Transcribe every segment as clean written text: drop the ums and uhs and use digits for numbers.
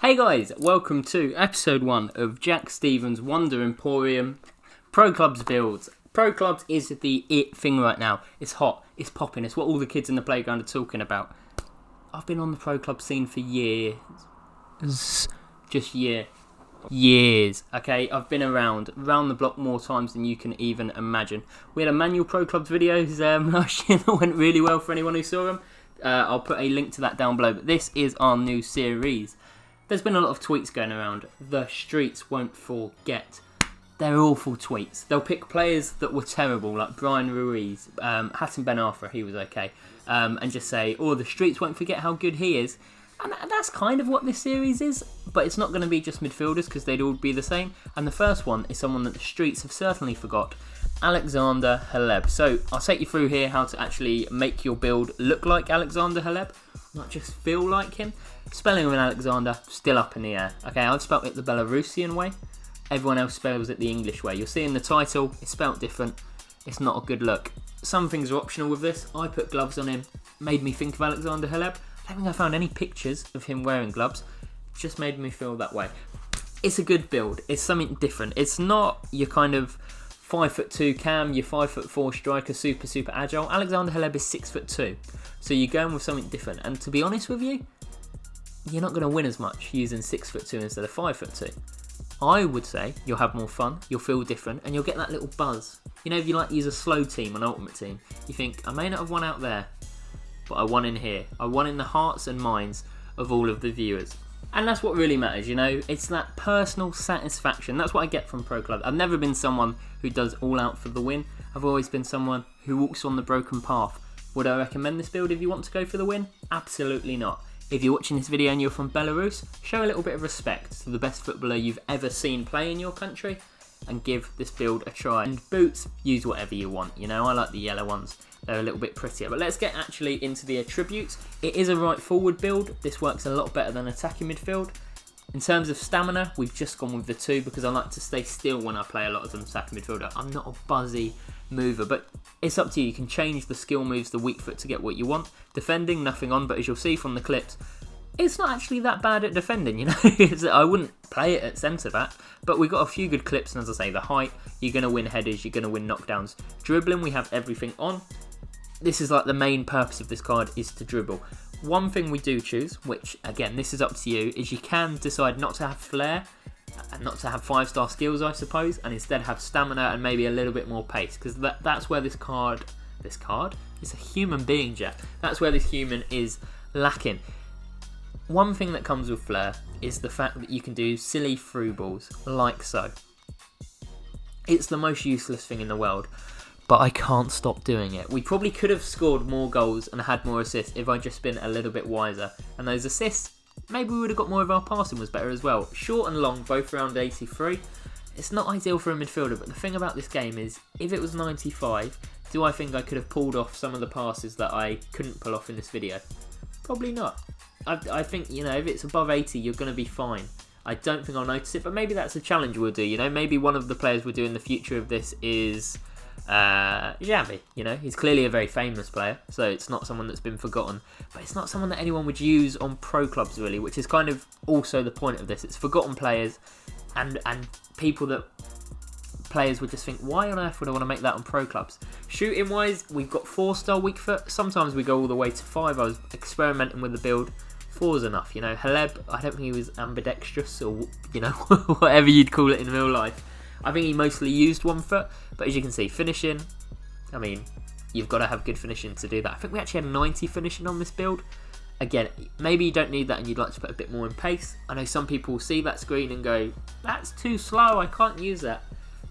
Hey guys, welcome to episode 1 of Jack Stevens' Wonder Emporium Pro Clubs builds. Pro Clubs is the it thing right now. It's hot, it's popping, it's what all the kids in the playground are talking about. I've been on the Pro Club scene for years. Years. Okay, I've been around the block more times than you can even imagine. We had a manual Pro Clubs videos last year that went really well for anyone who saw them. I'll put a link to that down below, but this is our new series. There's been a lot of tweets going around. The streets won't forget. They're awful tweets. They'll pick players that were terrible, like Brian Ruiz, Hassan Ben Arfa, he was okay, and just say, oh, the streets won't forget how good he is. And that's kind of what this series is, but it's not going to be just midfielders because they'd all be the same. And the first one is someone that the streets have certainly forgot, Aleksandr Hleb. So I'll take you through here how to actually make your build look like Aleksandr Hleb, not just feel like him. Spelling of an Alexander, still up in the air. Okay, I've spelt it the Belarusian way. Everyone else spells it the English way. You'll see in the title, it's spelt different. It's not a good look. Some things are optional with this. I put gloves on him. Made me think of Aleksandr Hleb. I don't think I found any pictures of him wearing gloves. Just made me feel that way. It's a good build. It's something different. It's not your kind of 5'2" cam, your 5'4" striker, super agile. Aleksandr Hleb is 6'2". So you're going with something different. And to be honest with you, you're not going to win as much using 6'2" instead of 5'2". I would say you'll have more fun, you'll feel different, and you'll get that little buzz. You know, if you like to use a slow team on Ultimate Team, you think, I may not have won out there, but I won in here. I won in the hearts and minds of all of the viewers. And that's what really matters, you know? It's that personal satisfaction. That's what I get from Pro Club. I've never been someone who does all out for the win. I've always been someone who walks on the broken path. Would I recommend this build if you want to go for the win? Absolutely not. If you're watching this video and you're from Belarus, show a little bit of respect to the best footballer you've ever seen play in your country and give this build a try. And boots, use whatever you want, you know, I like the yellow ones. They're a little bit prettier. But let's get actually into the attributes. It is a right forward build. This works a lot better than attacking midfield. In terms of stamina, we've just gone with the 2 because I like to stay still when I play a lot as an attacking midfielder. I'm not a buzzy mover, but it's up to you. You can change the skill moves, the weak foot to get what you want. Defending, nothing on, but as you'll see from the clips, it's not actually that bad at defending, you know. I wouldn't play it at centre back, but we've got a few good clips, and as I say, the height, you're going to win headers, you're going to win knockdowns. Dribbling, we have everything on. This is like the main purpose of this card is to dribble. One thing we do choose, which again, this is up to you, is you can decide not to have flair, and not to have 5-star skills, I suppose, and instead have stamina and maybe a little bit more pace, because that's where this card, it's a human being, Jack. That's where this human is lacking. One thing that comes with flair is the fact that you can do silly through balls, like so. It's the most useless thing in the world, but I can't stop doing it. We probably could have scored more goals and had more assists if I'd just been a little bit wiser. And those assists, maybe we would have got more if our passing was better as well. Short and long, both around 83. It's not ideal for a midfielder, but the thing about this game is, if it was 95, do I think I could have pulled off some of the passes that I couldn't pull off in this video? Probably not. I think, you know, if it's above 80, you're going to be fine. I don't think I'll notice it, but maybe that's a challenge we'll do, you know? Maybe one of the players we'll do in the future of this is Xavi, you know? He's clearly a very famous player, so it's not someone that's been forgotten, but it's not someone that anyone would use on Pro Clubs, really, which is kind of also the point of this. It's forgotten players and people that players would just think, why on earth would I want to make that on Pro Clubs? Shooting wise, we've got 4-star weak foot. Sometimes we go all the way to 5. I was experimenting with the build. 4's enough, you know. Hleb, I don't think he was ambidextrous or, you know, whatever you'd call it in real life. I think he mostly used 1 foot, but as you can see, finishing, I mean, you've got to have good finishing to do that. I think we actually had 90 finishing on this build. Again, maybe you don't need that and you'd like to put a bit more in pace. I know some people will see that screen and go, that's too slow, I can't use that.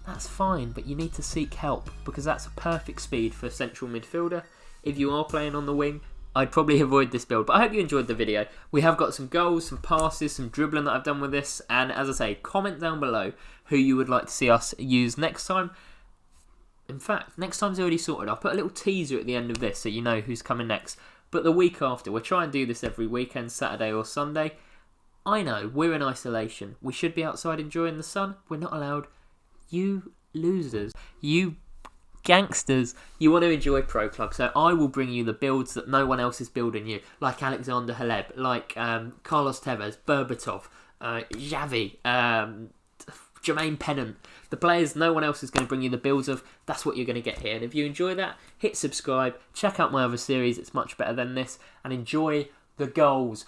That's fine, but you need to seek help because that's a perfect speed for a central midfielder. If you are playing on the wing, I'd probably avoid this build, but I hope you enjoyed the video. We have got some goals, some passes, some dribbling that I've done with this, and as I say, comment down below who you would like to see us use next time. In fact, next time's already sorted. I'll put a little teaser at the end of this so you know who's coming next. But the week after, we'll try and do this every weekend, Saturday or Sunday. I know, we're in isolation. We should be outside enjoying the sun. We're not allowed. You losers, you gangsters, you want to enjoy Pro Club, so I will bring you the builds that no one else is building you, like Aleksandr Hleb, like Carlos Tevez, Berbatov, Xavi, Jermaine Pennant. The players no one else is going to bring you the builds of. That's what you're going to get here. And if you enjoy that, hit subscribe. Check out my other series. It's much better than this. And enjoy the goals.